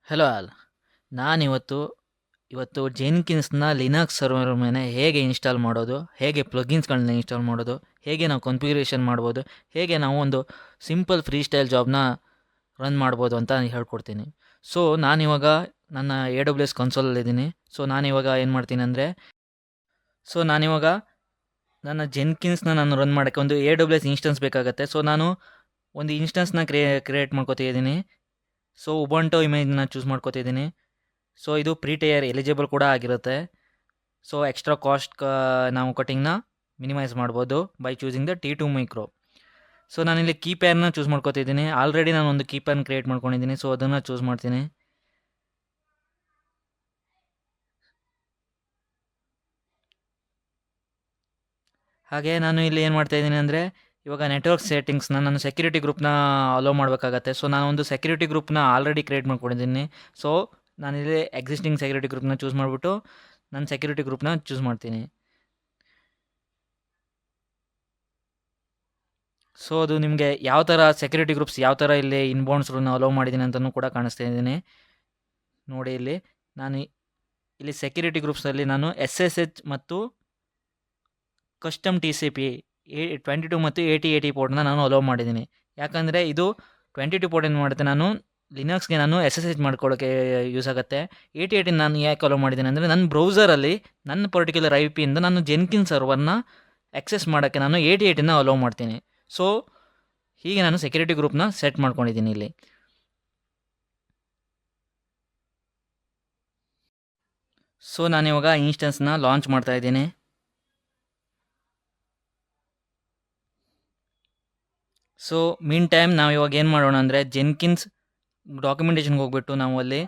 Hello all. ನಾನಿವತ್ತು ಜೆನ್ಕಿನ್ಸ್‌ನ Linux server ಮೇಲೆ ಹೇಗೆ ಇನ್‌ಸ್ಟಾಲ್ ಮಾಡೋದು, ಹೇಗೆ ಪ್ಲಗಿನ್ಸ್‌ಗಳನ್ನ ಇನ್‌ಸ್ಟಾಲ್ ಮಾಡೋದು, ಹೇಗೆ ನಾವು ಕಾನ್ಫಿಗರೇಷನ್ ಮಾಡ್ಬೋದು, ಹೇಗೆ ನಾವು ಒಂದು ಸಿಂಪಲ್ ಫ್ರೀ ಸ್ಟೈಲ್ ಜಾಬ್‌ನ ರನ್ ಮಾಡ್ಬೋದು ಅಂತ ಹೇಳ್ಕೊಡ್ತೀನಿ. ಸೊ, ನಾನಿವಾಗ ನನ್ನ AWS ಕನ್ಸೋಲಲ್ಲಿದ್ದೀನಿ. ಸೊ, ನಾನಿವಾಗ ಏನು ಮಾಡ್ತೀನಿ ಅಂದರೆ ನಾನಿವಾಗ ನನ್ನ ಜೆನ್ಕಿನ್ಸ್‌ನ ನಾನು ರನ್ ಮಾಡೋಕ್ಕೆ ಒಂದು AWS ಇನ್ಸ್ಟೆನ್ಸ್ ಬೇಕಾಗುತ್ತೆ. ಸೊ, ನಾನು ಒಂದು ಇನ್ಸ್ಟೆನ್ಸ್‌ನ ಕ್ರಿಯೇಟ್ ಮಾಡ್ಕೊತಿದ್ದೀನಿ. ಸೊ, ಉಬುಂಟು ಇಮೇಜ್‌ನ ಚೂಸ್ ಮಾಡ್ಕೊತಿದ್ದೀನಿ. ಸೊ, ಇದು ಪ್ರೀ ಟೈರ್ ಎಲಿಜಿಬಲ್ ಕೂಡ ಆಗಿರುತ್ತೆ. ಸೊ, ಎಕ್ಸ್ಟ್ರಾ ಕಾಸ್ಟ್ ನಾವು ಕಟಿಂಗ್ನ ಮಿನಿಮೈಸ್ ಮಾಡ್ಬೋದು by choosing the T2 micro. So, ನಾನಿಲ್ಲಿ ಕೀಪ್ಯಾಡ್ನ ಚೂಸ್ ಮಾಡ್ಕೊತಿದ್ದೀನಿ. ಆಲ್ರೆಡಿ ನಾನು ಒಂದು ಕೀಪ್ಯಾಡ್ನ ಕ್ರಿಯೇಟ್ ಮಾಡ್ಕೊಂಡಿದ್ದೀನಿ. ಸೊ, ಅದನ್ನು ಚೂಸ್ ಮಾಡ್ತೀನಿ. ಹಾಗೆ ನಾನು ಇಲ್ಲಿ ಏನು ಮಾಡ್ತಾಯಿದ್ದೀನಿ ಅಂದರೆ, ಇವಾಗ ನೆಟ್ವರ್ಕ್ ಸೆಟ್ಟಿಂಗ್ಸ್ನ ನಾನು ಸೆಕ್ಯೂರಿಟಿ ಗ್ರೂಪ್ನ ಅಲೋ ಮಾಡಬೇಕಾಗತ್ತೆ. ಸೊ, ನಾನು ಒಂದು ಸೆಕ್ಯೂರಿಟಿ ಗ್ರೂಪ್ನ ಆಲ್ರೆಡಿ ಕ್ರಿಯೇಟ್ ಮಾಡ್ಕೊಂಡಿದ್ದೀನಿ. ಸೊ, ನಾನಿಲ್ಲಿ ಎಕ್ಸಿಸ್ಟಿಂಗ್ ಸೆಕ್ಯೂರಿಟಿ ಗ್ರೂಪ್ನ ಚೂಸ್ ಮಾಡಿಬಿಟ್ಟು ನಾನು ಸೆಕ್ಯೂರಿಟಿ ಗ್ರೂಪ್ನ ಚೂಸ್ ಮಾಡ್ತೀನಿ. ಸೊ, ಅದು ನಿಮಗೆ ಯಾವ ಥರ ಸೆಕ್ಯೂರಿಟಿ ಗ್ರೂಪ್ಸ್ ಯಾವ ಥರ ಇಲ್ಲಿ ಇನ್ಬೌಂಡ್ಸ್ಗಳನ್ನ ಅಲೋ ಮಾಡಿದ್ದೀನಿ ಅಂತಲೂ ಕೂಡ ಕಾಣಿಸ್ತಾ ಇದ್ದೀನಿ. ನೋಡಿ ಇಲ್ಲಿ ನಾನು ಇಲ್ಲಿ ಸೆಕ್ಯೂರಿಟಿ ಗ್ರೂಪ್ಸಲ್ಲಿ ನಾನು SSH ಮತ್ತು ಕಸ್ಟಮ್ TCP 22 ಮತ್ತು 8080 ಪೋರ್ಟ್ನ ನಾನು ಅಲೋ ಮಾಡಿದ್ದೀನಿ. ಯಾಕಂದರೆ ಇದು 22 ಪೋರ್ಟ್ ಏನು ಮಾಡುತ್ತೆ, ನಾನು ಲಿನಕ್ಸ್ಗೆ ನಾನು SSH ಮಾಡ್ಕೊಳ್ಳೋಕ್ಕೆ ಯೂಸ್ ಆಗುತ್ತೆ. 8080 ನಾನು ಯಾಕೆ ಅಲೋ ಮಾಡಿದ್ದೀನಿ ಅಂದರೆ, ನನ್ನ ಬ್ರೌಸರಲ್ಲಿ ನನ್ನ ಪರ್ಟಿಕ್ಯುಲರ್ IP ಇಂದ ನಾನು ಜೆನ್ಕಿನ್ ಸರ್ವರ್ನ ಆಕ್ಸೆಸ್ ಮಾಡೋಕ್ಕೆ ನಾನು 8080ನ ಅಲೋ ಮಾಡ್ತೀನಿ. ಸೊ, ಹೀಗೆ ನಾನು ಸೆಕ್ಯೂರಿಟಿ ಗ್ರೂಪ್ನ ಸೆಟ್ ಮಾಡ್ಕೊಂಡಿದ್ದೀನಿ ಇಲ್ಲಿ. ಸೊ, ನಾನಿವಾಗ ಇನ್ಸ್ಟೆನ್ಸ್ನ ಲಾಂಚ್ ಮಾಡ್ತಾ ಇದ್ದೀನಿ. ಸೊ, ಮೀನ್ ಟೈಮ್ ನಾವು ಇವಾಗ ಏನು ಮಾಡೋಣ ಅಂದರೆ, ಜೆನ್ಕಿನ್ಸ್ ಡಾಕ್ಯುಮೆಂಟೇಷನ್ಗೆ ಹೋಗ್ಬಿಟ್ಟು ನಾವು ಅಲ್ಲಿ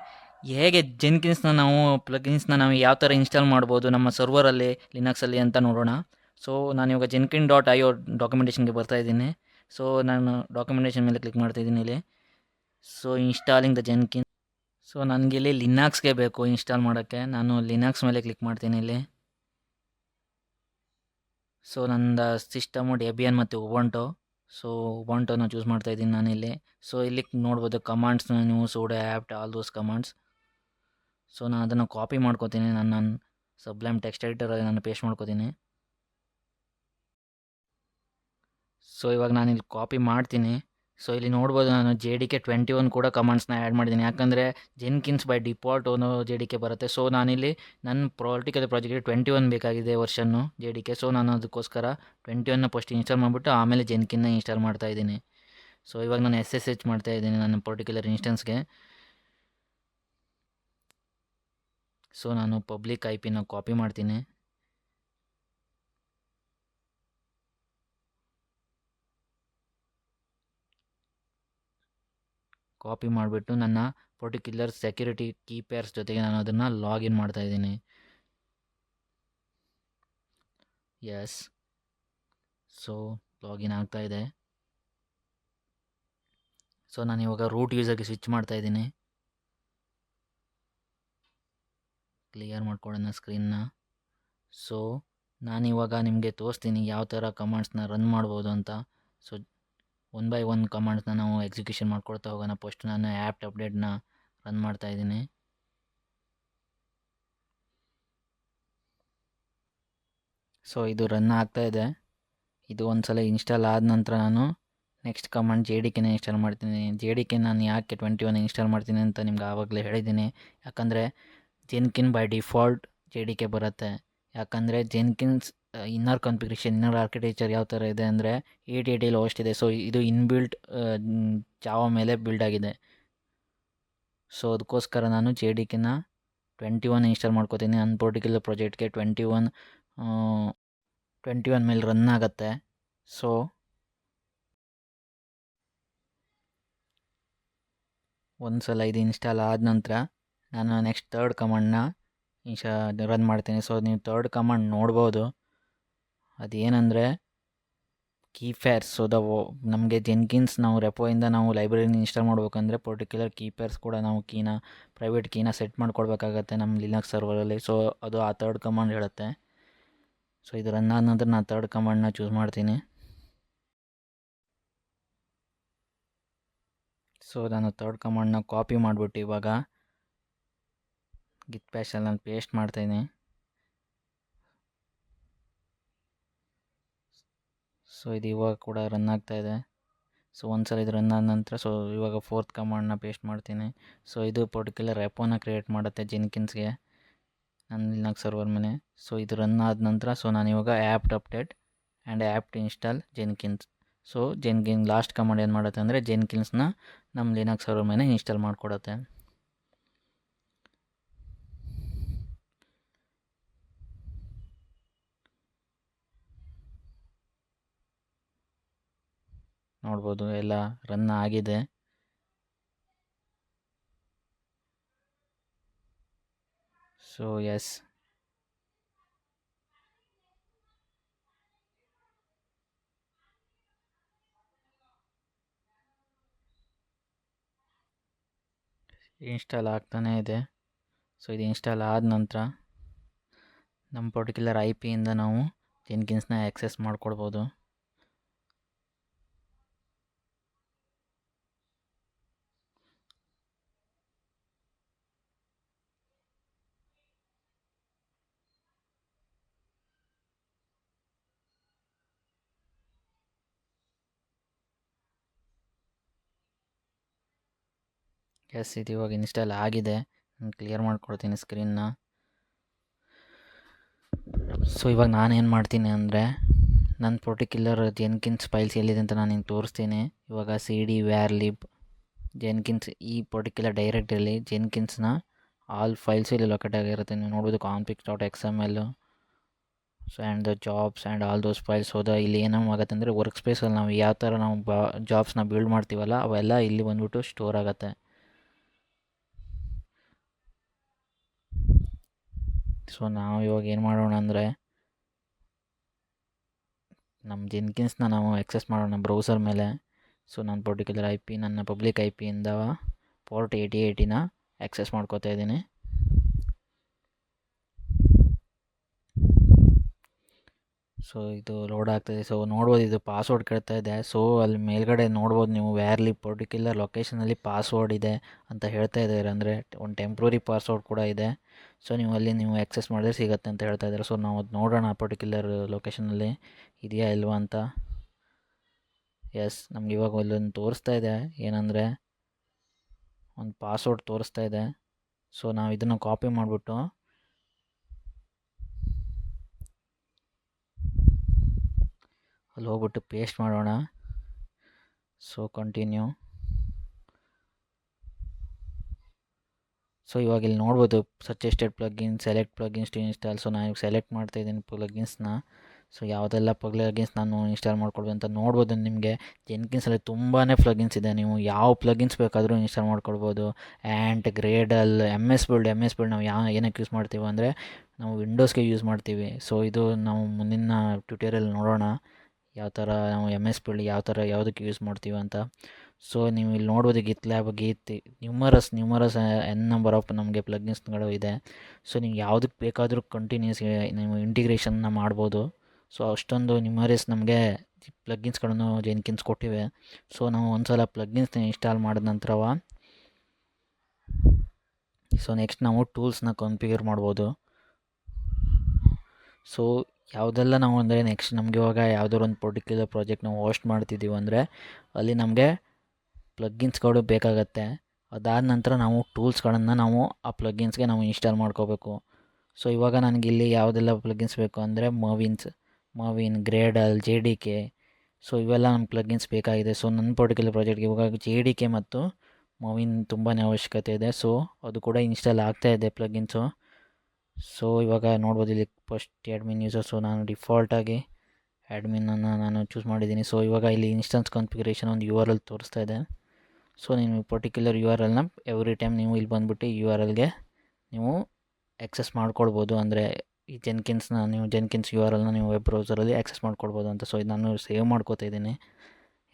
ಹೇಗೆ ಜೆನ್ಕಿನ್ಸ್‌ನ ನಾವು ಪ್ಲಗಿನ್ಸ್‌ನ ನಾವು ಯಾವ ಥರ ಇನ್ಸ್ಟಾಲ್ ಮಾಡ್ಬೋದು ನಮ್ಮ ಸರ್ವರಲ್ಲಿ ಲಿನಕ್ಸಲ್ಲಿ ಅಂತ ನೋಡೋಣ. ಸೊ, ನಾನಿವಾಗ jenkins.io ಡಾಕ್ಯುಮೆಂಟೇಷನ್ಗೆ ಬರ್ತಾ ಇದ್ದೀನಿ. ಸೊ, ನಾನು ಡಾಕ್ಯುಮೆಂಟೇಷನ್ ಮೇಲೆ ಕ್ಲಿಕ್ ಮಾಡ್ತಾ ಇದ್ದೀನಿ ಇಲ್ಲಿ. So, installing the Jenkins. So, ನನಗಿಲ್ಲಿ ಲಿನಕ್ಸ್ಗೆ ಬೇಕು ಇನ್ಸ್ಟಾಲ್ ಮಾಡೋಕ್ಕೆ. ನಾನು ಲಿನಕ್ಸ್ ಮೇಲೆ ಕ್ಲಿಕ್ ಮಾಡ್ತೀನಿ ಇಲ್ಲಿ. ಸೊ, ನಂದು ಸಿಸ್ಟಮು ಡೆಬಿಯನ್ ಮತ್ತು ಉಬುಂಟು. ಸೊ, ಉಬುಂಟುನ ಚೂಸ್ ಮಾಡ್ತಾ ಇದ್ದೀನಿ ನಾನಿಲ್ಲಿ. ಸೊ, ಇಲ್ಲಿ ನೋಡ್ಬೋದು ಕಮಾಂಡ್ಸ್ನ ನೀವು sudo apt all those commands. So, ನಾನು ಅದನ್ನು ಕಾಪಿ ಮಾಡ್ಕೋತೀನಿ. ನನ್ನ ಸಬ್ಲೈಮ್ ಟೆಕ್ಸ್ಟ್ ಎಡಿಟರಲ್ಲಿ ನಾನು ಪೇಸ್ಟ್ ಮಾಡ್ಕೋತೀನಿ. ಸೊ, ಇವಾಗ ನಾನಿಲ್ಲಿ ಕಾಪಿ ಮಾಡ್ತೀನಿ. ಸೊ, ಇಲ್ಲಿ ನೋಡ್ಬೋದು ನಾನು JDK 21 ಕೂಡ ಕಮಾಂಡ್ಸ್ನ ಆ್ಯಡ್ ಮಾಡಿದ್ದೀನಿ. ಯಾಕಂದರೆ ಜೆನ್ಕಿನ್ಸ್ ಬೈ ಡಿಫಾಲ್ಟ್ JDK ಬರುತ್ತೆ. ಸೊ, ನಾನಿಲ್ಲಿ ನನ್ನ ಪರ್ಟಿಕ್ಯುಲರ್ ಪ್ರಾಜೆಕ್ಟಿಗೆ 21 ಬೇಕಾಗಿದೆ ವರ್ಷನ್ನು JDK. ಸೊ, ನಾನು ಅದಕ್ಕೋಸ್ಕರ 21ನ ಫಸ್ಟ್ ಇನ್ಸ್ಟಾಲ್ ಮಾಡಿಬಿಟ್ಟು ಆಮೇಲೆ ಜೆನ್ಕಿನ್ನ ಇನ್ಸ್ಟಾಲ್ ಮಾಡ್ತಾ ಇದ್ದೀನಿ. ಸೊ, ಇವಾಗ ನಾನು SSH ಮಾಡ್ತಾ ಇದ್ದೀನಿ ನನ್ನ ಪರ್ಟಿಕ್ಯುಲರ್ ಇನ್ಸ್ಟೆನ್ಸ್ಗೆ. ಸೊ, ನಾನು ಪಬ್ಲಿಕ್ IP ಕಾಪಿ ಮಾಡ್ತೀನಿ. ಕಾಪಿ ಮಾಡಿಬಿಟ್ಟು ನನ್ನ ಪರ್ಟಿಕ್ಯುಲರ್ ಸೆಕ್ಯೂರಿಟಿ ಕೀಪೇರ್ಸ್ ಜೊತೆಗೆ ನಾನು ಅದನ್ನು ಲಾಗಿನ್ ಮಾಡ್ತಾ ಇದ್ದೀನಿ. ಎಸ್. ಸೊ, ಲಾಗಿನ್ ಆಗ್ತಾ ಇದೆ. ಸೊ, ನಾನು ಇವಾಗ ರೂಟ್ ಯೂಸರ್ಗೆ ಸ್ವಿಚ್ ಮಾಡ್ತಾ ಇದ್ದೀನಿ. ಕ್ಲಿಯರ್ ಮಾಡ್ಕೊಳ್ಳೋಣ ಸ್ಕ್ರೀನ್ನ. ಸೊ, ನಾನಿವಾಗ ನಿಮಗೆ ತೋರಿಸ್ತೀನಿ ಯಾವ ಥರ ಕಮಾಂಡ್ಸ್ನ ರನ್ ಮಾಡ್ಬೋದು ಅಂತ. ಸೊ, ಒನ್ ಬೈ ಒನ್ ಕಮಾಂಡ್ಸ್ನ ನಾವು ಎಕ್ಸಿಕ್ಯೂಷನ್ ಮಾಡ್ಕೊಳ್ತಾ ಹೋಗೋಣ. ಫಸ್ಟ್ ನಾನು ಆ್ಯಪ್ಟ್ ಅಪ್ಡೇಟ್ನ ರನ್ ಮಾಡ್ತಾ ಇದ್ದೀನಿ. ಸೊ, ಇದು ರನ್ ಆಗ್ತಾ ಇದೆ. ಇದು ಒಂದು ಸಲ ಇನ್ಸ್ಟಾಲ್ ಆದ ನಂತರ ನಾನು ನೆಕ್ಸ್ಟ್ ಕಮಾಂಡ್ JDKನ ಇನ್ಸ್ಟಾಲ್ ಮಾಡ್ತೀನಿ. JDK ನಾನು ಯಾಕೆ 21 ಇನ್ಸ್ಟಾಲ್ ಮಾಡ್ತೀನಿ ಅಂತ ನಿಮ್ಗೆ ಆವಾಗಲೇ ಹೇಳಿದ್ದೀನಿ. ಯಾಕಂದರೆ ಜೆನ್ಕಿನ್ ಬೈ ಡಿಫಾಲ್ಟ್ JDK ಬರುತ್ತೆ. ಯಾಕಂದರೆ ಜೆನ್ಕಿನ್ಸ್ ಇನ್ನರ್ ಕಾನ್ಫಿಗರೇಷನ್, ಇನ್ನರ್ ಆರ್ಕಿಟೆಕ್ಚರ್ ಯಾವ ಥರ ಇದೆ ಅಂದರೆ 8080 ಲೋಸ್ಟ್ ಇದೆ. ಸೊ, ಇದು ಇನ್ಬಿಲ್ಟ್ ಜಾವಾ ಮೇಲೆ ಬಿಲ್ಡ್ ಆಗಿದೆ. ಸೊ, ಅದಕ್ಕೋಸ್ಕರ ನಾನು JDKನ 21 ಇನ್ಸ್ಟಾಲ್ ಮಾಡ್ಕೋತೀನಿ. ನನ್ನ ಪರ್ಟಿಕ್ಯುಲರ್ ಪ್ರಾಜೆಕ್ಟ್ಗೆ 21 ಮೇಲೆ ರನ್ ಆಗುತ್ತೆ. ಸೊ, ಒಂದು ಸಲ ಇದು ಇನ್ಸ್ಟಾಲ್ ಆದ ನಂತರ ನಾನು ನೆಕ್ಸ್ಟ್ ಥರ್ಡ್ ಕಮಾಂಡ್ನ ರನ್ ಮಾಡ್ತೀನಿ. ಸೊ, ನೀವು ಥರ್ಡ್ ಕಮಾಂಡ್ ನೋಡ್ಬೋದು. ಅದೇನೆಂದರೆ ಕೀಫೇರ್ಸ್. ಸೊ, ನಮಗೆ ಜೆನ್ಕಿನ್ಸ್ ನಾವು ರೆಪೋಯಿಂದ ನಾವು ಲೈಬ್ರರಿನ ಇನ್ಸ್ಟಾಲ್ ಮಾಡ್ಬೇಕಂದ್ರೆ ಪರ್ಟಿಕ್ಯುಲರ್ ಕೀಪೇರ್ಸ್ ಕೂಡ ನಾವು ಪ್ರೈವೇಟ್ ಕೀನ ಸೆಟ್ ಮಾಡ್ಕೊಳ್ಬೇಕಾಗತ್ತೆ ನಮ್ಮ ಲಿನಕ್ಸ್ ಸರ್ವರಲ್ಲಿ. ಸೊ, ಅದು ಆ ಥರ್ಡ್ ಕಮಾಂಡ್ ಹೇಳುತ್ತೆ. ಸೊ, ಇದು ರನ್ ಆದ ನಂತರ ನಾನು ಥರ್ಡ್ ಕಮಾಂಡ್ನ ಚೂಸ್ ಮಾಡ್ತೀನಿ. ಸೊ, ನಾನು ಥರ್ಡ್ ಕಮಾಂಡ್ನ ಕಾಪಿ ಮಾಡಿಬಿಟ್ಟು ಇವಾಗ ಗಿಟ್ ಬ್ಯಾಶಲ್ಲಿ ನಾನು ಪೇಸ್ಟ್ ಮಾಡ್ತಾಯಿದ್ದೀನಿ. ಸೊ ಇದು ಇವಾಗ ಕೂಡ ರನ್ ಆಗ್ತಾಯಿದೆ. ಸೊ ಒಂದ್ಸಲ ಇದು ರನ್ ಆದ ನಂತರ ಸೊ ಇವಾಗ 4th ಕಮಾಂಡ್ನ ಪೇಸ್ಟ್ ಮಾಡ್ತೀನಿ. ಸೊ ಇದು ಪರ್ಟಿಕ್ಯುಲರ್ ರೆಪೋನ ಕ್ರಿಯೇಟ್ ಮಾಡುತ್ತೆ ಜೆನ್ಕಿನ್ಸ್ಗೆ ನನ್ನ ಲಿನಕ್ಸ್ ಸರ್ವರ್ ಮೇಲೆ. ಸೊ ಇದು ರನ್ ಆದ ನಂತರ ಸೊ ನಾನು ಇವಾಗ apt update and apt install Jenkins. So last command ಏನು ಮಾಡುತ್ತೆ ಅಂದರೆ ಜೆನ್ಕಿನ್ಸ್ನ ನಮ್ಮ ಲಿನಕ್ಸ್ ಸರ್ವರ್ ಮೇಲೆ ಇನ್ಸ್ಟಾಲ್ ಮಾಡಿಕೊಡುತ್ತೆ. ನೋಡ್ಬೋದು ಎಲ್ಲ ರನ್ ಆಗಿದೆ. ಸೊ ಎಸ್, ಇನ್ಸ್ಟಾಲ್ ಆಗ್ತಾನೇ ಇದೆ. ಸೊ ಇದು ಇನ್ಸ್ಟಾಲ್ ಆದ ನಂತರ ನಮ್ಮ ಪರ್ಟಿಕ್ಯುಲರ್ ಐ ಪಿಯಿಂದ ನಾವು ಜೆನ್ಕಿನ್ಸ್ನ ಆ್ಯಕ್ಸೆಸ್ ಮಾಡ್ಕೊಳ್ಬೋದು. ಎಸ್, ಇದು ಇವಾಗ ಇನ್ಸ್ಟಾಲ್ ಆಗಿದೆ. ನಾನು ಕ್ಲಿಯರ್ ಮಾಡ್ಕೊಡ್ತೀನಿ ಸ್ಕ್ರೀನ್ನ. ಸೊ ಇವಾಗ ನಾನೇನು ಮಾಡ್ತೀನಿ ಅಂದರೆ ನನ್ನ ಪರ್ಟಿಕ್ಯುಲರ್ ಜೆನ್ಕಿನ್ಸ್ ಫೈಲ್ಸ್ ಎಲ್ಲಿದೆ ಅಂತ ನಾನು ನಿಂಗೆ ತೋರಿಸ್ತೀನಿ. ಇವಾಗ cd var lib ಜೆನ್ಕಿನ್ಸ್ ಈ ಪರ್ಟಿಕ್ಯುಲರ್ ಡೈರೆಕ್ಟರಿಯಲ್ಲಿ ಜೆನ್ಕಿನ್ಸ್ನ ಆಲ್ ಫೈಲ್ಸು ಇಲ್ಲಿ ಲೊಕೇಟ್ ಆಗಿರುತ್ತೆ. ನೀವು ನೋಡ್ಬೋದು config.xml so and the jobs and all those files. ಹೋದ ಇಲ್ಲಿ ಏನಾಗುತ್ತೆ ಅಂದರೆ ವರ್ಕ್ ಸ್ಪೇಸಲ್ಲಿ ನಾವು ಯಾವ ಥರ ನಾವು ಜಾಬ್ಸ್ನ ಬಿಲ್ಡ್ ಮಾಡ್ತೀವಲ್ಲ ಅವೆಲ್ಲ ಇಲ್ಲಿ ಬಂದ್ಬಿಟ್ಟು ಸ್ಟೋರ್ ಆಗುತ್ತೆ. ಸೊ ನಾವು ಇವಾಗ ಏನು ಮಾಡೋಣ ಅಂದರೆ ನಮ್ಮ ಜೆನ್ಕಿನ್ಸ್ನ ನಾವು ಆಕ್ಸೆಸ್ ಮಾಡೋಣ ಬ್ರೌಸರ್ ಮೇಲೆ. ಸೊ ನನ್ನ ಪರ್ಟಿಕ್ಯುಲರ್ ಐ ಪಿ ನನ್ನ ಪಬ್ಲಿಕ್ ಐ ಪಿಯಿಂದ port 8080ನ ಆಕ್ಸೆಸ್ ಮಾಡ್ಕೋತಾ ಇದ್ದೀನಿ. ಸೊ ಇದು ಲೋಡ್ ಆಗ್ತಾಯಿದೆ. ಸೊ ನೋಡ್ಬೋದು ಇದು ಪಾಸ್ವರ್ಡ್ ಕೇಳ್ತಾ ಇದೆ. ಸೊ ಅಲ್ಲಿ ಮೇಲ್ಗಡೆ ನೋಡ್ಬೋದು ನೀವು ವ್ಯಾರ್ಲಿ ಪರ್ಟಿಕ್ಯುಲರ್ ಲೊಕೇಶನಲ್ಲಿ ಪಾಸ್ವರ್ಡ್ ಇದೆ ಅಂತ ಹೇಳ್ತಾ ಇದ್ದಾರೆ. ಅಂದರೆ ಒಂದು ಟೆಂಪ್ರರಿ ಪಾಸ್ವರ್ಡ್ ಕೂಡ ಇದೆ. ಸೊ ನೀವು ಅಲ್ಲಿ ನೀವು ಆ್ಯಕ್ಸೆಸ್ ಮಾಡಿದ್ರೆ ಸಿಗುತ್ತೆ ಅಂತ ಹೇಳ್ತಾ ಇದ್ದಾರೆ. ಸೊ ನಾವು ಅದು ನೋಡೋಣ ಪರ್ಟಿಕ್ಯುಲರ್ ಲೊಕೇಶನಲ್ಲಿ ಇದೆಯಾ ಇಲ್ವಾ ಅಂತ. ಎಸ್, ನಮ್ಗೆ ಇವಾಗ ಇಲ್ಲೊಂದು ತೋರಿಸ್ತಾ ಇದೆ ಏನಂದರೆ ಒಂದು ಪಾಸ್ವರ್ಡ್ ತೋರಿಸ್ತಾ ಇದೆ. ಸೊ ನಾವು ಇದನ್ನು ಕಾಪಿ ಮಾಡಿಬಿಟ್ಟು ಅಲ್ಲಿ ಹೋಗ್ಬಿಟ್ಟು ಪೇಸ್ಟ್ ಮಾಡೋಣ. So continue. ಸೊ ಇವಾಗ ಇಲ್ಲಿ ನೋಡ್ಬೋದು suggested plugin, select plugins to install. So ನಾನು ಸೆಲೆಕ್ಟ್ ಮಾಡ್ತಾಯಿದ್ದೀನಿ ಪ್ಲಗಿನ್ಸ್ನ. ಸೊ ಯಾವುದೆಲ್ಲ ಪ್ಲಗಿನ್ಸ್ ನಾನು ಇನ್ಸ್ಟಾಲ್ ಮಾಡ್ಕೊಳ್ಬೋದು ಅಂತ ನೋಡ್ಬೋದು. ನಿಮಗೆ ಜೆನ್ಕಿನ್ಸಲ್ಲಿ ತುಂಬಾ ಪ್ಲಗಿನ್ಸ್ ಇದೆ. ನೀವು ಯಾವ ಪ್ಲಗಿನ್ಸ್ ಬೇಕಾದರೂ ಇನ್ಸ್ಟಾಲ್ ಮಾಡ್ಕೊಳ್ಬೋದು. ಆ್ಯಂಟ್, ಗ್ರೇಡಲ್, MS Build ನಾವು ಏನಕ್ಕೆ ಯೂಸ್ ಮಾಡ್ತೀವಿ ಅಂದರೆ ನಾವು ವಿಂಡೋಸ್ಗೆ ಯೂಸ್ ಮಾಡ್ತೀವಿ. ಸೊ ಇದು ನಾವು ಮುಂದಿನ ಟ್ಯುಟೋರಿಯಲ್ ನೋಡೋಣ ಯಾವ ಥರ ನಾವು MS Build ಯಾವ ಥರ ಯಾವುದಕ್ಕೆ ಯೂಸ್ ಮಾಡ್ತೀವಿ ಅಂತ. ಸೊ ನೀವು ಇಲ್ಲಿ ನೋಡ್ಬೋದು GitLab, ನ್ಯೂಮರಸ್ ನಂಬರ್ ಆಫ್ ನಮಗೆ ಪ್ಲಗಿನ್ಸ್ಗಳು ಇದೆ. ಸೊ ನೀವು ಯಾವುದಕ್ಕೆ ಬೇಕಾದರೂ ಕಂಟಿನ್ಯೂಸ್ ನೀವು ಇಂಟಿಗ್ರೇಷನ್ನ ಮಾಡ್ಬೋದು. ಸೊ ಅಷ್ಟೊಂದು ನ್ಯೂಮರಸ್ ನಮಗೆ ಪ್ಲಗಿನ್ಸ್ಗಳನ್ನು ಜೆನ್ಕಿನ್ಸ್ ಕೊಟ್ಟಿವೆ. ಸೊ ನಾವು ಒಂದು ಸಲ ಪ್ಲಗಿನ್ಸ್ನ ಇನ್ಸ್ಟಾಲ್ ಮಾಡಿದ ನಂತರವ ಸೊ ನೆಕ್ಸ್ಟ್ ನಾವು ಟೂಲ್ಸ್ನ ಕಾನ್ಫಿಗರ್ ಮಾಡ್ಬೋದು. ಸೊ ಯಾವುದೆಲ್ಲ ನಾವು ಅಂದರೆ ನೆಕ್ಸ್ಟ್ ನಮಗೆ ಇವಾಗ ಯಾವುದಾದ್ರು ಒಂದು ಪರ್ಟಿಕ್ಯುಲರ್ ಪ್ರಾಜೆಕ್ಟ್ ನಾವು ಹೋಸ್ಟ್ ಮಾಡ್ತಿದ್ದೀವಿ ಅಂದರೆ ಅಲ್ಲಿ ನಮಗೆ ಪ್ಲಗಿನ್ಸ್ಗಳು ಬೇಕಾಗತ್ತೆ. ಅದಾದ ನಂತರ ನಾವು ಟೂಲ್ಸ್ಗಳನ್ನು ನಾವು ಆ ಪ್ಲಗಿನ್ಸ್ಗೆ ನಾವು ಇನ್ಸ್ಟಾಲ್ ಮಾಡ್ಕೋಬೇಕು. ಸೊ ಇವಾಗ ನನಗಿಲ್ಲಿ ಯಾವುದೆಲ್ಲ ಪ್ಲಗಿನ್ಸ್ ಬೇಕು ಅಂದರೆ ಮವಿನ್, ಗ್ರೇಡಲ್, JDK. ಸೊ ಇವೆಲ್ಲ ನಮ್ಮ ಪ್ಲಗಿನ್ಸ್ ಬೇಕಾಗಿದೆ. ಸೊ ನನ್ನ ಪರ್ಟಿಕ್ಯುಲರ್ ಪ್ರಾಜೆಕ್ಟ್ಗೆ ಇವಾಗ JDK ಮತ್ತು ಮವಿನ್ ತುಂಬಾ ಅವಶ್ಯಕತೆ ಇದೆ. ಸೊ ಅದು ಕೂಡ ಇನ್ಸ್ಟಾಲ್ ಆಗ್ತಾಯಿದೆ ಪ್ಲಗಿನ್ಸು. ಸೊ ಇವಾಗ ನೋಡ್ಬೋದು ಇಲ್ಲಿ ಫಸ್ಟ್ ಅಡ್ಮಿನ್ ಯೂಸರ್. ಸೊ ನಾನು ಡಿಫಾಲ್ಟಾಗಿ ಅಡ್ಮಿನನ್ನು ನಾನು ಚೂಸ್ ಮಾಡಿದ್ದೀನಿ. ಸೊ ಇವಾಗ ಇಲ್ಲಿ ಇನ್ಸ್ಟೆನ್ಸ್ ಕಾನ್ಫಿಗರೇಷನ್ ಒಂದು URL ತೋರಿಸ್ತಾ ಇದೆ. ಸೊ ನೀವು ಪರ್ಟಿಕ್ಯುಲರ್ URLನ ಎವ್ರಿ ಟೈಮ್ ನೀವು ಇಲ್ಲಿ ಬಂದುಬಿಟ್ಟು URLಗೆ ನೀವು ಆಕ್ಸೆಸ್ ಮಾಡ್ಕೊಳ್ಬೋದು. ಅಂದರೆ ಈ ಜೆನ್ಕಿನ್ಸ್ URLನ ನೀವು ವೆಬ್ ಬ್ರೌಸರಲ್ಲಿ ಆಕ್ಸೆಸ್ ಮಾಡ್ಕೊಳ್ಬೋದು ಅಂತ. ಸೊ ಇದು ನಾನು ಸೇವ್ ಮಾಡ್ಕೋತಾ ಇದ್ದೀನಿ.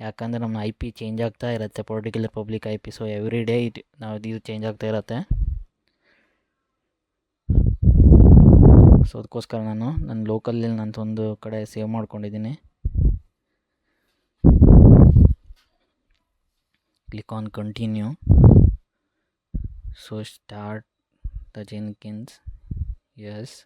ಯಾಕಂದರೆ ನಮ್ಮ IP ಚೇಂಜ್ ಆಗ್ತಾ ಇರುತ್ತೆ, particular public IP. So every day ಇದು ಚೇಂಜ್ ಆಗ್ತಾ ಇರುತ್ತೆ. ಸೊ ಅದಕ್ಕೋಸ್ಕರ ನನ್ನ ಲೋಕಲ್ಲಿ ಒಂದು ಕಡೆ ಸೇವ್ ಮಾಡ್ಕೊಂಡಿದ್ದೀನಿ. Click on continue. So start the Jenkins. Yes.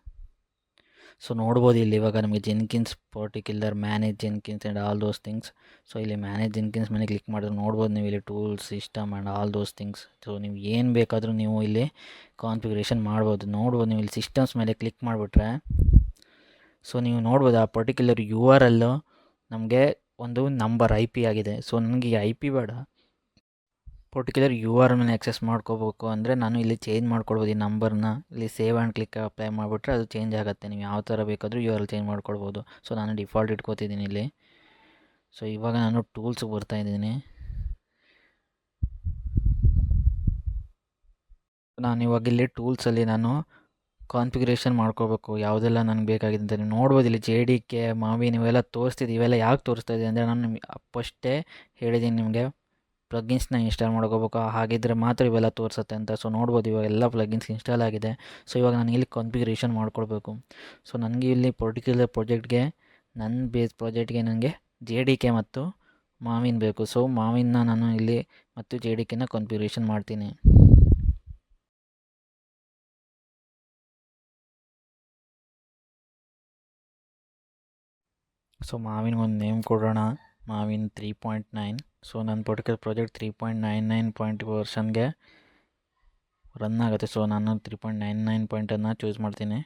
So ನೋಡ್ಬೋದು ಇಲ್ಲಿ ಇವಾಗ ನಮಗೆ Jenkins particular manage Jenkins and all those things. So ಇಲ್ಲಿ ಮ್ಯಾನೇಜ್ ಜೆನ್ಕಿನ್ಸ್ ಮೇಲೆ ಕ್ಲಿಕ್ ಮಾಡಿದ್ರೆ ನೋಡ್ಬೋದು ನೀವು ಇಲ್ಲಿ tools system and all those things. So ನೀವು ಏನು ಬೇಕಾದರೂ ನೀವು ಇಲ್ಲಿ ಕಾನ್ಫಿಗರೇಷನ್ ಮಾಡ್ಬೋದು. ನೋಡ್ಬೋದು ನೀವು ಇಲ್ಲಿ ಸಿಸ್ಟಮ್ಸ್ ಮೇಲೆ ಕ್ಲಿಕ್ ಮಾಡಿಬಿಟ್ರೆ ಸೊ ನೀವು ನೋಡ್ಬೋದು ಆ ಪರ್ಟಿಕ್ಯುಲರ್ URL ನಮಗೆ ಒಂದು ನಂಬರ್ IP ಆಗಿದೆ. ಸೊ ನನಗೆ IP ಬೇಡ, ಪರ್ಟಿಕ್ಯುಲರ್ URL ಮೇಲೆ ಆಕ್ಸೆಸ್ ಮಾಡ್ಕೋಬೇಕು ಅಂದರೆ ನಾನು ಇಲ್ಲಿ ಚೇಂಜ್ ಮಾಡ್ಕೊಳ್ಬೋದು ಈ ನಂಬರ್ನ. ಇಲ್ಲಿ ಸೇವ್ ಆ್ಯಂಡ್ ಕ್ಲಿಕ್ ಅಪ್ಲೈ ಮಾಡಿಬಿಟ್ರೆ ಅದು ಚೇಂಜ್ ಆಗುತ್ತೆ. ನೀವು ಯಾವ ಥರ ಬೇಕಾದರೂ URL ಚೇಂಜ್ ಮಾಡ್ಕೊಳ್ಬೋದು. ಸೊ ನಾನು ಡಿಫಾಲ್ಟ್ ಇಟ್ಕೋತಿದ್ದೀನಿ ಇಲ್ಲಿ. ಸೊ ಇವಾಗ ನಾನು ಟೂಲ್ಸ್ಗೆ ಬರ್ತಾಯಿದ್ದೀನಿ. ನಾನು ಇವಾಗ ಇಲ್ಲಿ ಟೂಲ್ಸಲ್ಲಿ ನಾನು ಕಾನ್ಫಿಗರೇಷನ್ ಮಾಡ್ಕೋಬೇಕು ಯಾವುದೆಲ್ಲ ನನಗೆ ಬೇಕಾಗಿದೆ ಅಂತ. ನೀವು ನೋಡ್ಬೋದು ಇಲ್ಲಿ JDK ಮಾವಿನ್ ಇವೆಲ್ಲ ತೋರಿಸ್ತಿದ್ದು. ಇವೆಲ್ಲ ಯಾಕೆ ತೋರಿಸ್ತಾ ಇದೆ ಅಂದರೆ ನಾನು ನಿಮಗೆ ಫಸ್ಟೇ ಹೇಳಿದ್ದೀನಿ ನಿಮಗೆ ಪ್ಲಗಿನ್ಸ್ನ ಇನ್ಸ್ಟಾಲ್ ಮಾಡ್ಕೋಬೇಕು, ಹಾಗಿದ್ರೆ ಮಾತ್ರ ಇವೆಲ್ಲ ತೋರಿಸುತ್ತೆ ಅಂತ. ಸೊ ನೋಡ್ಬೋದು ಇವಾಗ ಎಲ್ಲ ಪ್ಲಗಿನ್ಸ್ ಇನ್ಸ್ಟಾಲ್ ಆಗಿದೆ. ಸೊ ಇವಾಗ ನಾನು ಇಲ್ಲಿ ಕಾನ್ಫಿಗರೇಷನ್ ಮಾಡ್ಕೊಳ್ಬೇಕು. ಸೊ ನನಗೆ ಇಲ್ಲಿ ಪರ್ಟಿಕ್ಯುಲರ್ ಪ್ರಾಜೆಕ್ಟ್ಗೆ ನನ್ನ ಬೇಸ್ ಪ್ರಾಜೆಕ್ಟ್ಗೆ ನನಗೆ JDK ಮತ್ತು ಮಾವಿನ್ ಬೇಕು. ಸೊ ಮಾವಿನ್ನ ನಾನು ಇಲ್ಲಿ ಮತ್ತು JDKನ ಕಾನ್ಫಿಗರೇಷನ್ ಮಾಡ್ತೀನಿ. ಸೊ ಮಾವಿನ್ಗೊಂದು ನೇಮ್ ಕೊಡೋಣ, ಮಾವಿನ್ 3.9. ಸೊ ನನ್ನ ಪರ್ಟಿಕ್ಯುಲರ್ ಪ್ರಾಜೆಕ್ಟ್ 3.99 ವರ್ಷನ್ಗೆ ರನ್ ಆಗುತ್ತೆ. ಸೊ ನಾನು 3.99 ಪಾಯಿಂಟನ್ನು ಚೂಸ್ ಮಾಡ್ತೀನಿ.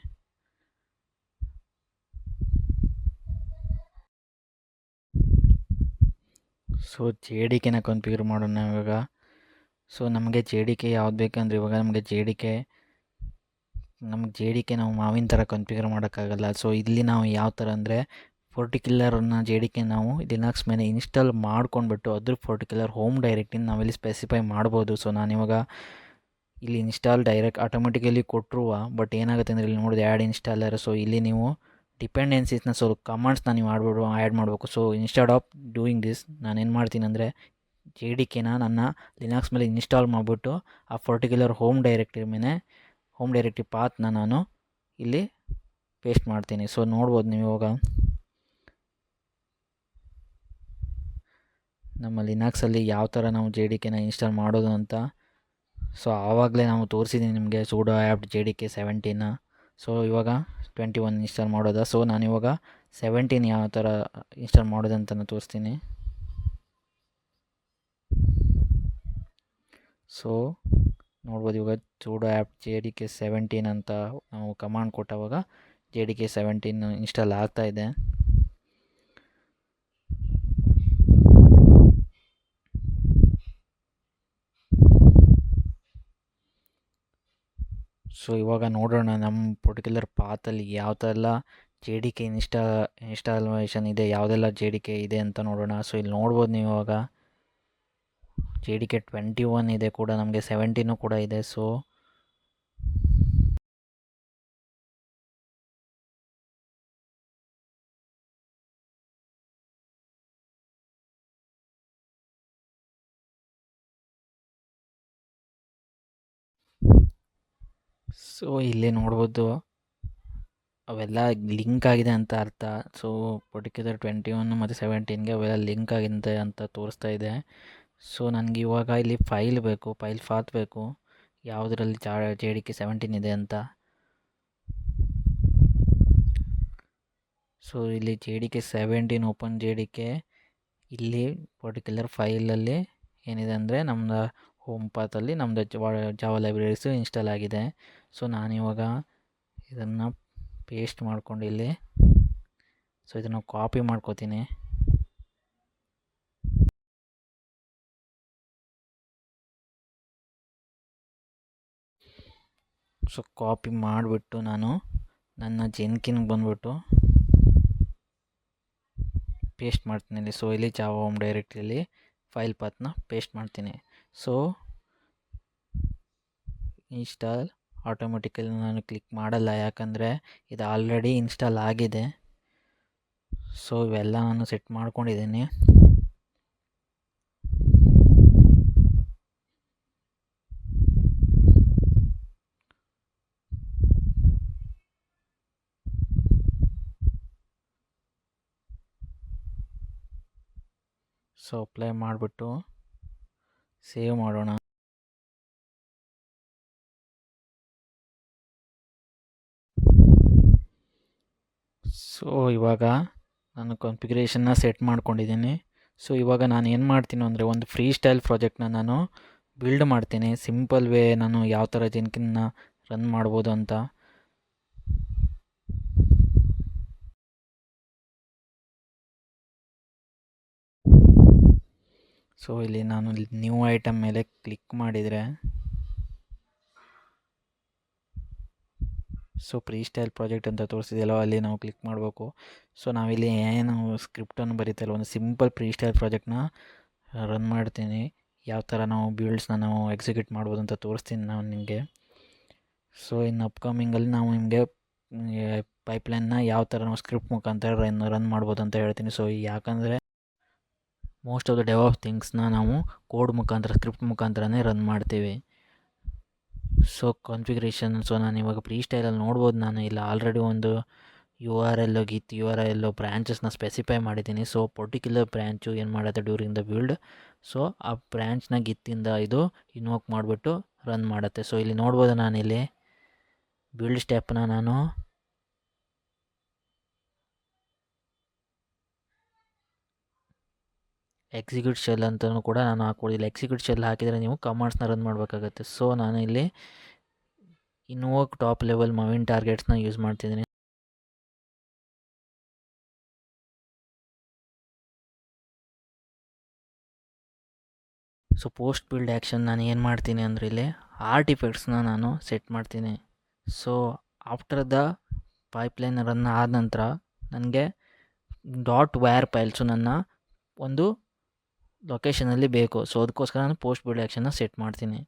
ಸೊ JDKನ ಕಾನ್ಫಿಗರ್ ಮಾಡೋಣ ಇವಾಗ. ಸೊ ನಮಗೆ JDK ಯಾವ್ದು ಬೇಕಂದ್ರೆ ಇವಾಗ ನಮಗೆ JDK ನಾವು ಮಾವಿನ ಥರ ಕಾನ್ಫಿಗರ್ ಮಾಡೋಕ್ಕಾಗಲ್ಲ. ಸೊ ಇಲ್ಲಿ ನಾವು ಯಾವ ಥರ ಅಂದರೆ ಪರ್ಟಿಕ್ಯುಲರ್ನ JDK ನಾವು ಲಿನಕ್ಸ್ ಮೇಲೆ ಇನ್ಸ್ಟಾಲ್ ಮಾಡ್ಕೊಂಡ್ಬಿಟ್ಟು ಅದ್ರ ಪರ್ಟಿಕ್ಯುಲರ್ ಹೋಮ್ ಡೈರೆಕ್ಟಿನ ನಾವಿಲ್ಲಿ ಸ್ಪೆಸಿಫೈ ಮಾಡ್ಬೋದು. ಸೊ ನಾನಿವಾಗ ಇಲ್ಲಿ ಇನ್ಸ್ಟಾಲ್ ಡೈರೆಕ್ಟ್ ಆಟೋಮೆಟಿಕಲಿ ಕೊಟ್ಟರು, ಬಟ್ ಏನಾಗುತ್ತೆ ಅಂದರೆ ಇಲ್ಲಿ ನೋಡಿದೆ ಆ್ಯಡ್ ಇನ್ಸ್ಟಾಲರ್. ಸೊ ಇಲ್ಲಿ ನೀವು ಡಿಪೆಂಡೆನ್ಸೀಸ್ನ ಸ್ವಲ್ಪ ಕಮಾಂಡ್ಸ್ನ ನೀವು ಆ್ಯಡ್ ಮಾಡಬೇಕು. So instead of doing this ನಾನೇನು ಮಾಡ್ತೀನಿ ಅಂದರೆ JDKನ ನನ್ನ ಲಿನಕ್ಸ್ ಮೇಲೆ ಇನ್ಸ್ಟಾಲ್ ಮಾಡಿಬಿಟ್ಟು ಆ ಪರ್ಟಿಕ್ಯುಲರ್ ಹೋಮ್ ಡೈರೆಕ್ಟಿವ್ ಪಾತ್ನ ನಾನು ಇಲ್ಲಿ ಪೇಸ್ಟ್ ಮಾಡ್ತೀನಿ. ಸೊ ನೋಡ್ಬೋದು ನೀವು ಇವಾಗ ನಮ್ಮ ಲಿನಕ್ಸಲ್ಲಿ ಯಾವ ಥರ ನಾವು JDKನ ಇನ್ಸ್ಟಾಲ್ ಮಾಡೋದು ಅಂತ. ಸೊ ಆವಾಗಲೇ ನಾವು ತೋರಿಸಿದ್ದೀನಿ ನಿಮಗೆ sudo apt JDK 17. ಸೊ ಇವಾಗ 21 ಇನ್ಸ್ಟಾಲ್ ಮಾಡೋದ. ಸೊ ನಾನಿವಾಗ 17 ಯಾವ ಥರ ಇನ್ಸ್ಟಾಲ್ ಮಾಡೋದಂತ ತೋರಿಸ್ತೀನಿ. ಸೊ ನೋಡ್ಬೋದು ಇವಾಗ sudo apt JDK 17 ಅಂತ ನಾವು ಕಮಾಂಡ್ ಕೊಟ್ಟವಾಗ JDK 17 ಇನ್ಸ್ಟಾಲ್ ಆಗ್ತಾ ಇದೆ. ಸೊ ಇವಾಗ ನೋಡೋಣ ನಮ್ಮ ಪರ್ಟಿಕ್ಯುಲರ್ ಪಾತಲ್ಲಿ ಯಾವ ಥರ ಎಲ್ಲ JDK ಇನ್ಸ್ಟಾಲೇಷನ್ ಇದೆ, ಯಾವುದೆಲ್ಲ JDK ಇದೆ ಅಂತ ನೋಡೋಣ. ಸೊ ಇಲ್ಲಿ ನೋಡ್ಬೋದು ನೀವು ಇವಾಗ JDK 21 ಇದೆ ಕೂಡ, ನಮಗೆ 17 ಕೂಡ ಇದೆ. ಸೊ ಇಲ್ಲಿ ನೋಡ್ಬೋದು ಅವೆಲ್ಲ ಲಿಂಕ್ ಆಗಿದೆ ಅಂತ ಅರ್ಥ. ಸೊ ಪರ್ಟಿಕ್ಯುಲರ್ 21 ಮತ್ತು 17ಗೆ ಅವೆಲ್ಲ ಲಿಂಕ್ ಆಗಿದೆ ಅಂತ ತೋರಿಸ್ತಾ ಇದೆ. ಸೊ ನನಗೆ ಇವಾಗ ಇಲ್ಲಿ ಫೈಲ್ ಪಾತ್ ಬೇಕು ಯಾವುದರಲ್ಲಿ JDK 17 ಇದೆ ಅಂತ. ಸೊ ಇಲ್ಲಿ JDK 17 ಓಪನ್ JDK ಇಲ್ಲಿ ಪರ್ಟಿಕ್ಯುಲರ್ ಫೈಲಲ್ಲಿ ಏನಿದೆ ಅಂದರೆ ನಮ್ಮದು ಹೋಮ್ ಪಾತಲ್ಲಿ ನಮ್ಮದು ಜಾವಾ ಲೈಬ್ರರೀಸು ಇನ್ಸ್ಟಾಲ್ ಆಗಿದೆ. ಸೊ ನಾನಿವಾಗ ಇದನ್ನು ಪೇಸ್ಟ್ ಮಾಡ್ಕೊಂಡು ಇಲ್ಲಿ ಸೊ ಇದನ್ನು ಕಾಪಿ ಮಾಡ್ಕೋತೀನಿ. ಸೊ ಕಾಪಿ ಮಾಡಿಬಿಟ್ಟು ನಾನು ನನ್ನ ಜೆನ್ಕಿನ್ಗೆ ಬಂದುಬಿಟ್ಟು ಪೇಸ್ಟ್ ಮಾಡ್ತೀನಿ ಇಲ್ಲಿ. ಸೊ ಇಲ್ಲಿ ಜಾವಾ ಹೋಮ್ ಡೈರೆಕ್ಟ್ರಿಯಲ್ಲಿ ಫೈಲ್ ಪಾತ್ನ ಪೇಸ್ಟ್ ಮಾಡ್ತೀನಿ. ಸೊ ಇನ್ಸ್ಟಾಲ್ ಆಟೋಮೆಟಿಕಲಿ ನಾನು ಕ್ಲಿಕ್ ಮಾಡಲ್ಲ, ಯಾಕಂದರೆ ಇದು ಆಲ್ರೆಡಿ ಇನ್ಸ್ಟಾಲ್ ಆಗಿದೆ. ಸೊ ಇವೆಲ್ಲ ನಾನು ಸೆಟ್ ಮಾಡ್ಕೊಂಡಿದ್ದೀನಿ. ಸೊ ಅಪ್ಲೈ ಮಾಡಿಬಿಟ್ಟು ಸೇವ್ ಮಾಡೋಣ. ಸೊ ಇವಾಗ ನಾನು ಕಾನ್ಫಿಗರೇಷನ್ನ ಸೆಟ್ ಮಾಡ್ಕೊಂಡಿದ್ದೀನಿ. ಸೊ ಇವಾಗ ನಾನು ಏನು ಮಾಡ್ತೀನಿ ಅಂದರೆ ಒಂದು ಫ್ರೀ ಸ್ಟೈಲ್ ಪ್ರಾಜೆಕ್ಟ್ನ ನಾನು ಬಿಲ್ಡ್ ಮಾಡ್ತೀನಿ. ಸಿಂಪಲ್ ವೇ ನಾನು ಯಾವ ಥರ ಜೆನ್ಕಿನ್ನ ರನ್ ಮಾಡ್ಬೋದು ಅಂತ. ಸೊ ಇಲ್ಲಿ ನಾನು ನ್ಯೂ ಐಟಮ್ ಮೇಲೆ ಕ್ಲಿಕ್ ಮಾಡಿದರೆ ಸೊ ಫ್ರೀ ಸ್ಟೈಲ್ ಪ್ರಾಜೆಕ್ಟ್ ಅಂತ ತೋರಿಸಿದೆಯಲ್ಲ, ಅಲ್ಲಿ ನಾವು ಕ್ಲಿಕ್ ಮಾಡಬೇಕು. ಸೊ ನಾವಿಲ್ಲಿ ಏನು ಸ್ಕ್ರಿಪ್ಟನ್ನು ಬರೀತಲ್ಲ, ಒಂದು ಸಿಂಪಲ್ ಫ್ರೀ ಸ್ಟೈಲ್ ಪ್ರಾಜೆಕ್ಟ್ನ ರನ್ ಮಾಡ್ತೀನಿ. ಯಾವ ಥರ ನಾವು ಬಿಲ್ಡ್ಸ್ನ ನಾವು ಎಕ್ಸಿಕ್ಯೂಟ್ ಮಾಡ್ಬೋದು ಅಂತ ತೋರಿಸ್ತೀನಿ ನಾನು ನಿಮಗೆ. ಸೊ ಇನ್ನು ಅಪ್ಕಮಿಂಗಲ್ಲಿ ನಾವು ನಿಮಗೆ ಪೈಪ್ಲೈನ್ನ ಯಾವ ಥರ ನಾವು ಸ್ಕ್ರಿಪ್ಟ್ ಮುಖಾಂತರ ರನ್ ಮಾಡ್ಬೋದು ಅಂತ ಹೇಳ್ತೀನಿ. ಸೊ ಯಾಕಂದರೆ ಮೋಸ್ಟ್ ಆಫ್ ದ ಡೆವಲಪ್ ಥಿಂಗ್ಸ್ನ ನಾವು ಕೋಡ್ ಮುಖಾಂತರ, ಸ್ಕ್ರಿಪ್ಟ್ ಮುಖಾಂತರನೇ ರನ್ ಮಾಡ್ತೀವಿ. ಸೊ ಕಾನ್ಫಿಗರೇಷನ್, ಸೊ ನಾನು ಇವಾಗ ಫ್ರೀ ಸ್ಟೈಲಲ್ಲಿ ನೋಡ್ಬೋದು, ನಾನು ಇಲ್ಲ ಆಲ್ರೆಡಿ ಒಂದು URL ಗಿತ್ URL ಬ್ರ್ಯಾಂಚಸ್ನ ಸ್ಪೆಸಿಫೈ ಮಾಡಿದ್ದೀನಿ. ಸೊ ಪರ್ಟಿಕ್ಯುಲರ್ ಬ್ರ್ಯಾಂಚು ಏನು ಮಾಡುತ್ತೆ ಡ್ಯೂರಿಂಗ್ ದ ಬಿಲ್ಡ್, ಸೊ ಆ ಬ್ರ್ಯಾಂಚ್ನ ಗಿತ್ತಿಂದ ಇದು ಇನ್ವೋಕ್ ಮಾಡಿಬಿಟ್ಟು ರನ್ ಮಾಡುತ್ತೆ. ಸೊ ಇಲ್ಲಿ ನೋಡ್ಬೋದು, ನಾನಿಲ್ಲಿ ಬಿಲ್ಡ್ ಸ್ಟೆಪ್ನ ನಾನು ಎಕ್ಸಿಕ್ಯೂಟ್ ಶೆಲ್ ಅಂತಲೂ ಕೂಡ ನಾನು ಹಾಕ್ಕೊಡಿಲ್ಲ. ಎಕ್ಸಿಕ್ಯೂಟ್ ಶೆಲ್ ಹಾಕಿದರೆ ನೀವು ಕಮಾಂಡ್ಸ್ನ ರನ್ ಮಾಡಬೇಕಾಗತ್ತೆ. ಸೊ ನಾನು ಇಲ್ಲಿ ಇನ್ವೋಕ್ ಟಾಪ್ ಲೆವೆಲ್ ಮವಿನ್ ಟಾರ್ಗೆಟ್ಸ್ನ ಯೂಸ್ ಮಾಡ್ತಿದ್ದೀನಿ. ಸೊ ಪೋಸ್ಟ್ ಬಿಲ್ಡ್ ಆ್ಯಕ್ಷನ್ ನಾನು ಏನು ಮಾಡ್ತೀನಿ ಅಂದರೆ ಇಲ್ಲಿ ಆರ್ಟಿಫ್ಯಾಕ್ಟ್ಸ್ನ ನಾನು ಸೆಟ್ ಮಾಡ್ತೀನಿ. So after the pipeline run ಆದ ನಂತರ ನನಗೆ .var ಫೈಲ್ಸು ನನ್ನ ಒಂದು ಲೊಕೇಶನಲ್ಲಿ ಬೇಕು. ಸೊ ಅದಕ್ಕೋಸ್ಕರ ನಾನು ಪೋಸ್ಟ್ ಬಿಲ್ಡ್ ಆ್ಯಕ್ಷನ್ನ ಸೆಟ್ ಮಾಡ್ತೀನಿ.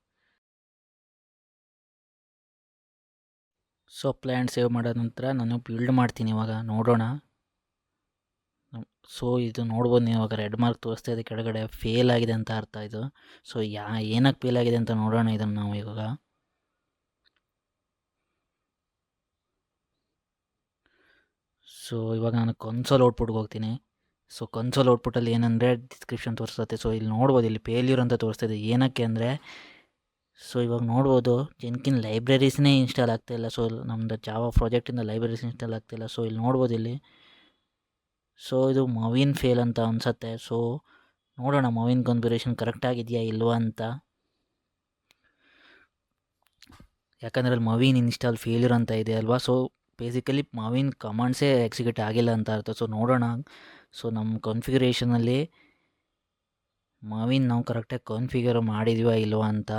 ಸೊ ಪ್ಲ್ಯಾನ್ ಸೇವ್ ಮಾಡಿದ ನಂತರ ನಾನು ಬಿಲ್ಡ್ ಮಾಡ್ತೀನಿ. ಇವಾಗ ನೋಡೋಣ. ಸೊ ಇದು ನೋಡ್ಬೋದು ನೀವು, ಇವಾಗ ರೆಡ್ ಮಾರ್ಕ್ ತೋರಿಸ್ತಾ ಇದೆ ಕೆಳಗಡೆ, ಫೇಲ್ ಆಗಿದೆ ಅಂತ ಅರ್ಥ ಇದು. ಸೊ ಏನಕ್ಕೆ ಫೇಲ್ ಆಗಿದೆ ಅಂತ ನೋಡೋಣ ಇದನ್ನು ನಾವು ಇವಾಗ. ಸೊ ಇವಾಗ ನಾನು ಕನ್ಸೋಲ್ ಔಟ್ಪುಟ್ಗೆ ಹೋಗ್ತೀನಿ. ಸೊ ಕನ್ಸೋಲ್ ಔಟ್ಪುಟ್ಟಲ್ಲಿ ಏನಂದರೆ ಡಿಸ್ಕ್ರಿಪ್ಷನ್ ತೋರಿಸುತ್ತೆ. ಸೊ ಇಲ್ಲಿ ನೋಡ್ಬೋದು, ಇಲ್ಲಿ ಫೇಲ್ಯೂರ್ ಅಂತ ತೋರಿಸ್ತಾ ಇದೆ. ಏನಕ್ಕೆ ಅಂದರೆ, ಸೊ ಇವಾಗ ನೋಡ್ಬೋದು ಜೆನ್ಕಿನ್ ಲೈಬ್ರರೀಸ್ನೇ ಇನ್ಸ್ಟಾಲ್ ಆಗ್ತಾಯಿಲ್ಲ. ಸೊ ನಮ್ಮದು ಜಾವಾ ಪ್ರಾಜೆಕ್ಟಿಂದ ಲೈಬ್ರರೀಸ್ ಇನ್ಸ್ಟಾಲ್ ಆಗ್ತಾಯಿಲ್ಲ. ಸೊ ಇಲ್ಲಿ ನೋಡ್ಬೋದು ಇಲ್ಲಿ. ಸೊ ಇದು ಮವಿನ್ ಫೇಲ್ ಅಂತ ಅನಿಸುತ್ತೆ. ಸೊ ನೋಡೋಣ ಮವಿನ್ ಕಾನ್ಫಿಗರೇಷನ್ ಕರೆಕ್ಟಾಗಿದೆಯಾ ಇಲ್ವಾ ಅಂತ. ಯಾಕಂದರೆ ಅಲ್ಲಿ ಮವಿನ್ ಇನ್ಸ್ಟಾಲ್ ಫೇಲ್ಯೂರ್ ಅಂತ ಇದೆ ಅಲ್ವಾ. ಸೊ ಬೇಸಿಕಲಿ ಮವಿನ್ ಕಮಾಂಡ್ಸೇ ಎಕ್ಸಿಕ್ಯೂಟ್ ಆಗಿಲ್ಲ ಅಂತ ಅರ್ಥ. ಸೊ ನೋಡೋಣ, ಸೊ ನಮ್ಮ ಕಾನ್ಫಿಗರೇಷನಲ್ಲಿ ಮವಿನ್ ನಾವು ಕರೆಕ್ಟಾಗಿ ಕಾನ್ಫಿಗರ್ ಮಾಡಿದೀವಾ ಇಲ್ವಾ ಅಂತ.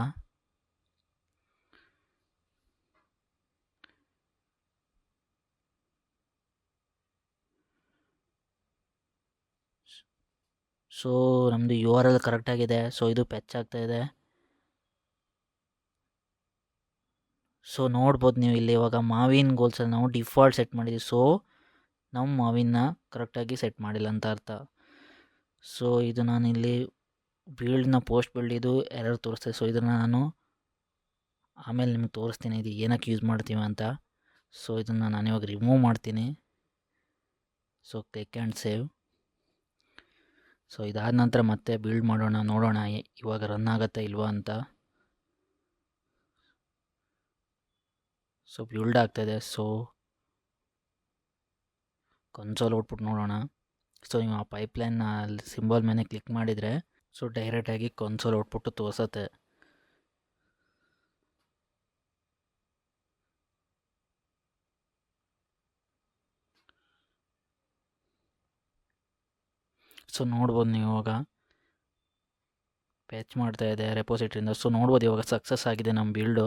ಸೊ ನಮ್ಮದು URL ಕರೆಕ್ಟಾಗಿದೆ. ಸೊ ಇದು ಫೆಚ್ ಆಗ್ತಾಯಿದೆ. ಸೊ ನೋಡ್ಬೋದು ನೀವು ಇಲ್ಲಿ ಇವಾಗ ಮಾವಿನ್ ಗೋಲ್ಸಲ್ಲಿ ನಾವು ಡಿಫಾಲ್ಟ್ ಸೆಟ್ ಮಾಡಿದ್ದೀವಿ. ಸೊ ನಾವು ಮಾವಿನ ಕರೆಕ್ಟಾಗಿ ಸೆಟ್ ಮಾಡಿಲ್ಲ ಅಂತ ಅರ್ಥ. ಸೊ ಇದು ನಾನಿಲ್ಲಿ ಬಿಲ್ಡ್ನ ಪೋಸ್ಟ್ ಬಿಲ್ಡ್ ಇದು ಎರರ್ ತೋರಿಸ್ತೇವೆ. ಸೊ ಇದನ್ನು ನಾನು ಆಮೇಲೆ ನಿಮ್ಗೆ ತೋರಿಸ್ತೀನಿ ಇದು ಏನಕ್ಕೆ ಯೂಸ್ ಮಾಡ್ತೀವಿ ಅಂತ. ಸೊ ಇದನ್ನು ನಾನು ಇವಾಗ ರಿಮೂವ್ ಮಾಡ್ತೀನಿ. So click and save. So ಇದಾದ ನಂತರ ಮತ್ತೆ ಬಿಲ್ಡ್ ಮಾಡೋಣ, ನೋಡೋಣ ಇವಾಗ ರನ್ ಆಗುತ್ತಾ ಇಲ್ವಾ ಅಂತ. ಸೊ ಬಿಲ್ಡ್ ಆಗ್ತಾಯಿದೆ. ಸೊ ಕನ್ಸೋಲ್ ಔಟ್ಪುಟ್ ನೋಡೋಣ. ಸೊ ನೀವು ಆ ಪೈಪ್ಲೈನ್ನ ಸಿಂಬಲ್ ಮೇಲೆ ಕ್ಲಿಕ್ ಮಾಡಿದರೆ ಸೊ ಡೈರೆಕ್ಟಾಗಿ ಕನ್ಸೋಲ್ ಔಟ್ಪುಟ್ಟು ತೋರಿಸುತ್ತೆ. ಸೊ ನೋಡ್ಬೋದು ನೀವು ಇವಾಗ ಪ್ಯಾಚ್ ಮಾಡ್ತಾಯಿದೆ ರೆಪೋಸಿಟ್ರಿಂದ. ಸೊ ನೋಡ್ಬೋದು ಇವಾಗ ಸಕ್ಸಸ್ ಆಗಿದೆ ನಮ್ಮ ಬಿಲ್ಡು.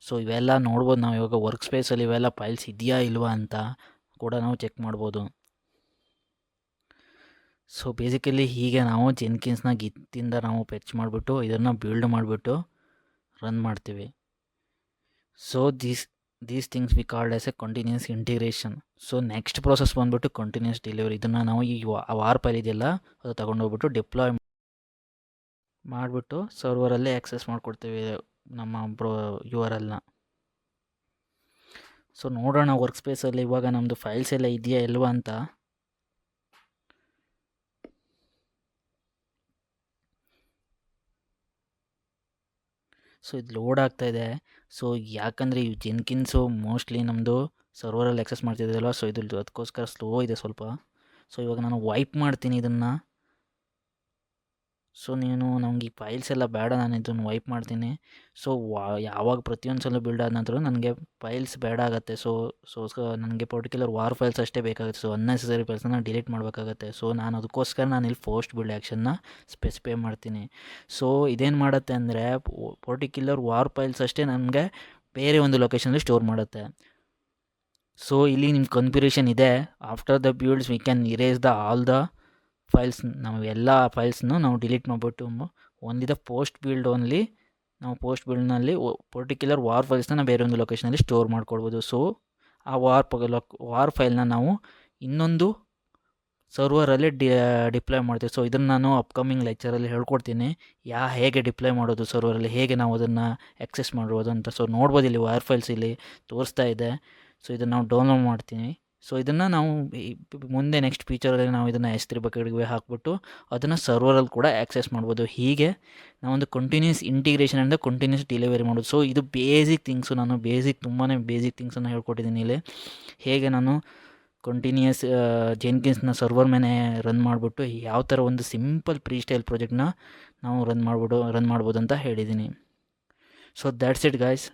ಸೊ ಇವೆಲ್ಲ ನೋಡ್ಬೋದು ನಾವು ಇವಾಗ ವರ್ಕ್ ಸ್ಪೇಸಲ್ಲಿ ಇವೆಲ್ಲ ಫೈಲ್ಸ್ ಇದೆಯಾ ಇಲ್ವಾ ಅಂತ ಕೂಡ ನಾವು ಚೆಕ್ ಮಾಡ್ಬೋದು. ಸೊ ಬೇಸಿಕಲಿ ಹೀಗೆ ನಾವು ಜೆನ್ಕಿನ್ಸ್ನ ಗಿತ್ತಿಂದ ನಾವು ಫೆಚ್ ಮಾಡಿಬಿಟ್ಟು ಇದನ್ನು ಬಿಲ್ಡ್ ಮಾಡಿಬಿಟ್ಟು ರನ್ ಮಾಡ್ತೀವಿ. So these things we called as a continuous integration. So next process ಬಂದುಬಿಟ್ಟು ಕಂಟಿನ್ಯೂಸ್ ಡೆಲಿವರಿ. ಇದನ್ನು ನಾವು ಈ ವಾರ್ ಫೈಲ್ ಇದೆಯಲ್ಲ ಅದು ತೊಗೊಂಡೋಗ್ಬಿಟ್ಟು ಡಿಪ್ಲಾಯ್ ಮಾಡಿಬಿಟ್ಟು ಸರ್ವರಲ್ಲೇ ಆ್ಯಕ್ಸೆಸ್ ಮಾಡಿಕೊಡ್ತೀವಿ ನಮ್ಮ URLನ. ಸೊ ನೋಡೋಣ ವರ್ಕ್ ಸ್ಪೇಸಲ್ಲಿ ಇವಾಗ ನಮ್ಮದು ಫೈಲ್ಸ್ ಎಲ್ಲ ಇದೆಯಾ ಇಲ್ವಾ ಅಂತ. ಸೊ ಇದು ಲೋಡ್ ಆಗ್ತಾಯಿದೆ. ಸೊ ಯಾಕಂದರೆ ಈ ಜೆನ್ಕಿನ್ಸು ಮೋಸ್ಟ್ಲಿ ನಮ್ಮದು ಸರ್ವರಲ್ಲಿ ಆಕ್ಸೆಸ್ ಮಾಡ್ತಿದ್ದೀರಲ್ವ, ಸೊ ಇದು ಅದಕ್ಕೋಸ್ಕರ ಸ್ಲೋ ಇದೆ ಸ್ವಲ್ಪ. ಸೊ ಇವಾಗ ನಾನು ವೈಪ್ ಮಾಡ್ತೀನಿ ಇದನ್ನು. ಸೊ ನಮ್ಗೆ ಈ ಫೈಲ್ಸ್ ಎಲ್ಲ ಬೇಡ, ನಾನು ಇದನ್ನು ವೈಪ್ ಮಾಡ್ತೀನಿ. ಸೊ ಯಾವಾಗ ಪ್ರತಿಯೊಂದು ಸಲ ಬಿಲ್ಡ್ ಆದ ನಂತರ ನನಗೆ ಫೈಲ್ಸ್ ಬೇಡ ಆಗುತ್ತೆ. ಸೊ ನನಗೆ ಪರ್ಟಿಕ್ಯುಲರ್ ವಾರ್ ಫೈಲ್ಸ್ ಅಷ್ಟೇ ಬೇಕಾಗುತ್ತೆ. ಸೊ ಅನ್ನೆಸೆಸರಿ ಫೈಲ್ಸನ್ನು ಡಿಲೀಟ್ ಮಾಡಬೇಕಾಗತ್ತೆ. ಸೊ ನಾನು ಅದಕ್ಕೋಸ್ಕರ ನಾನು ಇಲ್ಲಿ ಪೋಸ್ಟ್ ಬಿಲ್ಡ್ ಆ್ಯಕ್ಷನ್ನ ಸ್ಪೆಸಿಫೈ ಮಾಡ್ತೀನಿ. ಸೊ ಇದೇನು ಮಾಡುತ್ತೆ ಅಂದರೆ ಪರ್ಟಿಕ್ಯುಲರ್ ವಾರ್ ಫೈಲ್ಸ್ ಅಷ್ಟೇ ನನಗೆ ಬೇರೆ ಒಂದು ಲೊಕೇಶನಲ್ಲಿ ಸ್ಟೋರ್ ಮಾಡುತ್ತೆ. ಸೊ ಇಲ್ಲಿ ನಿಮ್ಮ ಕನ್ಫಿಗರೇಷನ್ ಇದೆ. After the builds we can erase all the files. ನಾವು ಎಲ್ಲ ಫೈಲ್ಸ್ನು ನಾವು ಡಿಲೀಟ್ ಮಾಡಿಬಿಟ್ಟು only the post build only ನಾವು ಪೋಸ್ಟ್ ಬಿಲ್ಡ್ನಲ್ಲಿ ಪರ್ಟಿಕ್ಯುಲರ್ ವಾರ್ ಫೈಲ್ಸ್ನ ನಾವು ಬೇರೆ ಒಂದು ಲೊಕೇಶನಲ್ಲಿ ಸ್ಟೋರ್ ಮಾಡ್ಕೊಳ್ಬೋದು. ಸೊ ಆ ವಾರ್ ಫೈಲ್ನ ನಾವು ಇನ್ನೊಂದು ಸರ್ವರಲ್ಲಿ ಡಿಪ್ಲಾಯ್ ಮಾಡ್ತೀವಿ. ಸೊ ಇದನ್ನು ನಾನು ಅಪ್ಕಮಿಂಗ್ ಲೆಕ್ಚರಲ್ಲಿ ಹೇಳ್ಕೊಡ್ತೀನಿ, ಹೇಗೆ ಡಿಪ್ಲಾಯ್ ಮಾಡೋದು ಸರ್ವರಲ್ಲಿ, ಹೇಗೆ ನಾವು ಅದನ್ನು ಆಕ್ಸೆಸ್ ಮಾಡ್ಬೋದು ಅಂತ. ಸೊ ನೋಡ್ಬೋದು ಇಲ್ಲಿ ವಾರ್ ಫೈಲ್ಸ್ ಇಲ್ಲಿ ತೋರಿಸ್ತಾ ಇದೆ. ಸೊ ಇದನ್ನು ನಾವು ಡೌನ್ಲೋಡ್ ಮಾಡ್ತೀನಿ. ಸೊ ಇದನ್ನು ನಾವು ಮುಂದೆ ನೆಕ್ಸ್ಟ್ ಫೀಚರಲ್ಲಿ ನಾವು ಇದನ್ನು S3 ಬಕೆಟ್ಗೆ ಹಾಕ್ಬಿಟ್ಟು ಅದನ್ನು ಸರ್ವರಲ್ಲಿ ಕೂಡ ಆ್ಯಕ್ಸೆಸ್ ಮಾಡ್ಬೋದು. ಹೀಗೆ ನಾವೊಂದು continuous integration and continuous delivery ಮಾಡೋದು. ಸೊ ಇದು ಬೇಸಿಕ್ ಥಿಂಗ್ಸು, ನಾನು ತುಂಬಾ ಬೇಸಿಕ್ ಥಿಂಗ್ಸನ್ನು ಹೇಳ್ಕೊಟ್ಟಿದ್ದೀನಿ ಇಲ್ಲಿ. ಹೇಗೆ ನಾನು ಕಂಟಿನ್ಯೂಸ್ ಜೆನ್ಕಿನ್ಸ್ನ ಸರ್ವರ್ ಮೇಲೆ ರನ್ ಮಾಡಿಬಿಟ್ಟು ಯಾವ ಥರ ಒಂದು ಸಿಂಪಲ್ ಪ್ರೀ ಸ್ಟೈಲ್ ಪ್ರಾಜೆಕ್ಟ್ನ ನಾವು ರನ್ ಮಾಡ್ಬೋದು ಅಂತ ಹೇಳಿದ್ದೀನಿ. So that's it guys.